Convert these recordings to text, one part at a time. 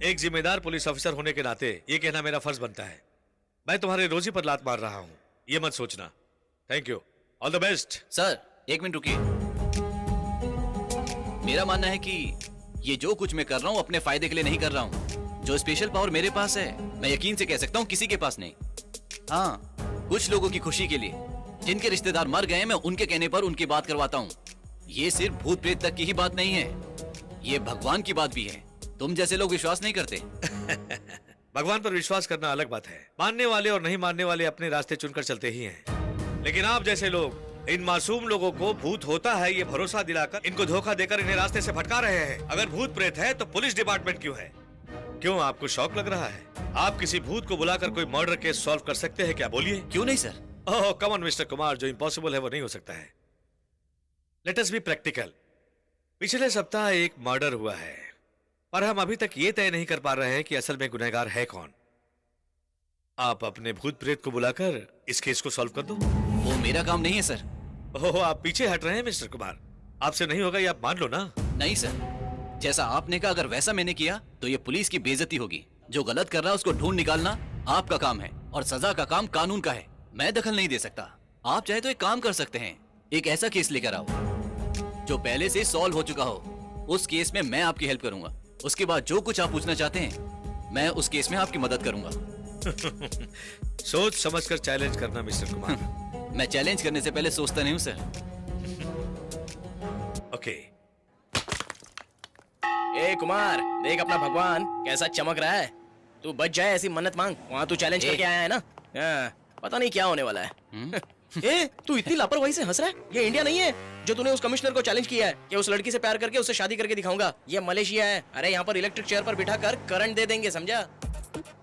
एक जिम्मेदार police officer होने के नाते ये कहना मेरा फर्ज बनता है। मैं तुम्हारे रोजी पर लात मार रहा हूँ, ये मत सोचना। Thank you, all the best. Sir एक मिनट रुकिए। मेरा मानना है कि ये जो कुछ मैं कर रहा हूँ अपने फायदे के लिए नहीं कर रहा हूँ। जो स्पेशल पावर मेरे पास है मैं यकीन से कह सकता हूँ किसी के पास नहीं। हाँ, कुछ लोगों की खुशी के लिए जिनके रिश्तेदार मर गए मैं उनके कहने पर उनकी बात करवाता हूँ। ये सिर्फ भूत प्रेत तक की ही बात नहीं है, ये भगवान की बात भी है। तुम जैसे लोग विश्वास नहीं करते। भगवान पर विश्वास करना अलग बात है। मानने वाले और नहीं मानने वाले अपने रास्ते चुनकर चलते ही हैं। लेकिन आप जैसे लोग इन मासूम लोगों को भूत होता है ये भरोसा दिलाकर इनको धोखा देकर इन्हें रास्ते से भटका रहे हैं। अगर भूत प्रेत है तो पुलिस डिपार्टमेंट क्यों है? क्यों आपको शौक लग रहा है? आप किसी भूत को बुलाकर कोई मर्डर केस सॉल्व कर सकते हैं क्या? बोलिए। क्यों नहीं sir? Oh come on mister Kumar, जो इम्पॉसिबल है वो नहीं हो सकता है। Let us be practical. पिछले सप्ताह एक मर्डर हुआ है, पर हम अभी तक ये तय नहीं कर पा रहे हैं कि असल में गुनहगार है कौन। आप अपने भूत प्रेत को बुलाकर इस केस को सॉल्व कर दो। वो मेरा काम नहीं है सर। ओह आप पीछे हट रहे हैं मिस्टर कुमार, आपसे नहीं होगा ये आप मान लो ना। नहीं सर, जैसा आपने कहा अगर वैसा मैंने किया तो ये पुलिस की बेइज्जती होगी। जो गलत कर रहा है उसको ढूंढ निकालना आपका काम है और सजा का काम कानून का है। मैं दखल नहीं दे सकता। आप चाहे तो एक काम कर सकते हैं, एक ऐसा केस लेकर आओ जो पहले से सॉल्व हो चुका हो। उस केस में मैं आपकी हेल्प करूंगा। उसके बाद जो कुछ आप पूछना चाहते हैं मैं उस केस में आपकी मदद करूंगा। सोच समझकर चैलेंज करना मिस्टर कुमार। मैं चैलेंज करने से पहले सोचता नहीं हूं सर। ओके। ए कुमार, देख अपना भगवान कैसा चमक रहा है। तू बच जाए ऐसी मन्नत मांग। वहाँ तू चैलेंज करके आया है ना। पता नहीं क्या होने वाला है। ए तू इतनी लापरवाही से हंस रहा है? ये इंडिया नहीं है जो तूने उस कमिश्नर को चैलेंज किया है कि उस लड़की से प्यार करके उससे शादी करके दिखाऊंगा। ये मलेशिया है। अरे यहाँ पर इलेक्ट्रिक चेयर पर बिठा कर करंट दे देंगे, समझा?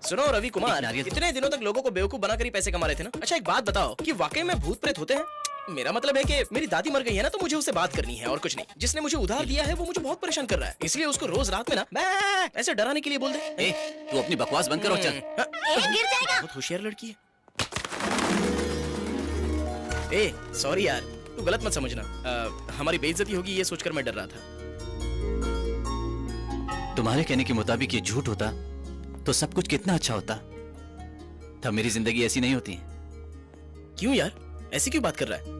सुनो रवि कुमार, इतने दिनों तक लोगों को बेवकूफ बनाकर ही पैसे कमा रहे थे ना। अच्छा एक बात बताओ कि वाकई में भूत प्रेत होते हैं? मेरा मतलब है कि मेरी दादी मर गई है ना, तो मुझे उससे बात करनी है और कुछ नहीं। जिसने मुझे उधार दिया है वो मुझे बहुत परेशान कर रहा है, इसलिए उसको रोज रात में ना मैं ऐसे डराने के लिए बोल दे। तू अपनी बकवास बंद कर और चल। गिर जाएगा। बहुत होशियार लड़की है। ए सॉरी यार, तू गलत मत समझना। हमारी बेइज्जती होगी ये सोचकर मैं डर रहा था। तुम्हारे कहने के मुताबिक ये झूठ होता तो सब कुछ कितना अच्छा होता। तब मेरी जिंदगी ऐसी नहीं होती। क्यों यार, ऐसी क्यों बात कर रहा है?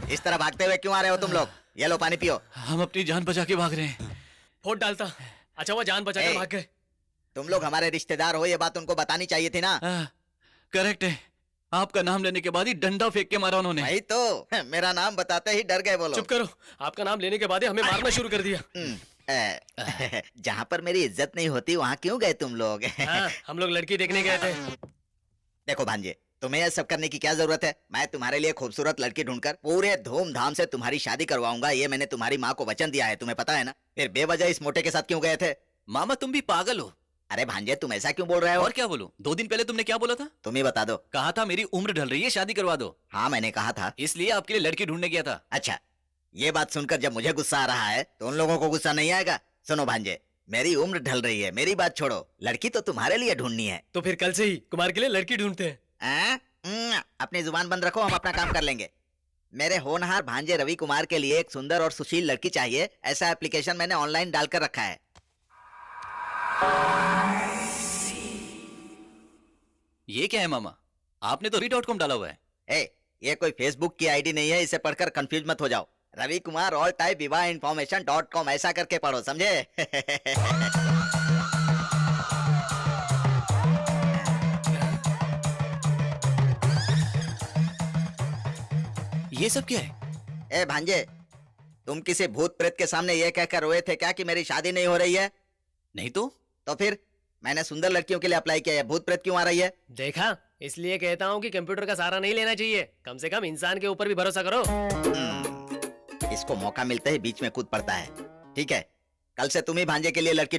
इस तरह भागते हुए क्यों आ रहे हो तुम लोग? ये लो पानी पियो। हम अपनी जान बचा के भाग रहे हैं। वोट डालता। अच्छा वो जान बचा कर भाग गए। तुम लोग हमारे रिश्तेदार हो, ये बात उनको बतानी चाहिए थी ना। करेक्ट है, आपका नाम लेने के बाद ही डंडा फेंक के मारा उन्होंने। भाई तो मेरा नाम बताते ही डर गए बोलो। चुप करो, आपका नाम लेने के बाद ही हमें मारना शुरू कर दिया। जहाँ पर मेरी इज्जत नहीं होती वहाँ क्यों गए तुम लोग? हम लोग लड़की देखने गए थे। देखो भांजे, तुम्हें यह सब करने की क्या जरूरत है? मैं तुम्हारे लिए खूबसूरत लड़की ढूंढकर पूरे धूमधाम से तुम्हारी शादी करवाऊंगा। ये मैंने तुम्हारी माँ को वचन दिया है, तुम्हें पता है ना। फिर बेवजह इस मोटे के साथ क्यों गए थे? मामा तुम भी पागल हो। अरे भांजे तुम ऐसा क्यों बोल रहे हो? और क्या बोलूं? 2 दिन पहले तुमने क्या बोला था? तुम ही बता दो। कहा था मेरी उम्र ढल रही है, शादी करवा दो। हाँ मैंने कहा था, इसलिए आपके लिए लड़की ढूंढने गया था। अच्छा, ये बात सुनकर जब मुझे गुस्सा आ रहा है तो उन लोगों को गुस्सा नहीं आएगा? सुनो भांजे, मेरी उम्र ढल रही है, मेरी बात छोड़ो। लड़की तो तुम्हारे लिए ढूंढनी है। तो फिर कल से ही कुमार के लिए लड़की ढूंढते हैं। अपनी जुबान बंद रखो, हम अपना काम कर लेंगे। मेरे होनहार भांजे रवि कुमार के लिए एक सुंदर और सुशील लड़की चाहिए। ऐसा एप्लीकेशन मैंने ऑनलाइन डालकर रखा है। ये क्या है मामा? आपने तो revie.com डाला हुआ है। ये कोई फेसबुक की आईडी नहीं है, इसे पढ़कर कंफ्यूज मत हो जाओ। रवि कुमार ऑल टाइप विवाह इन्फॉर्मेशन.com ऐसा करके पढ़ो, समझे? ये सब क्या है? भांजे, तुम किसी भूत प्रेत के सामने ये कहकर रोए थे क्या कि मेरी शादी नहीं हो रही है? नहीं तो फिर मैंने सुंदर लड़कियों के लिए अप्लाई किया है, भूत प्रेत क्यों आ रही है? देखा, इसलिए कहता हूँ कि कंप्यूटर का सहारा नहीं लेना चाहिए। कम से कम इंसान के ऊपर भी भरोसा करो। इसको मौका मिलते ही बीच में कूद पड़ता है। ठीक है, कल से तुम ही भांजे के लिए लड़की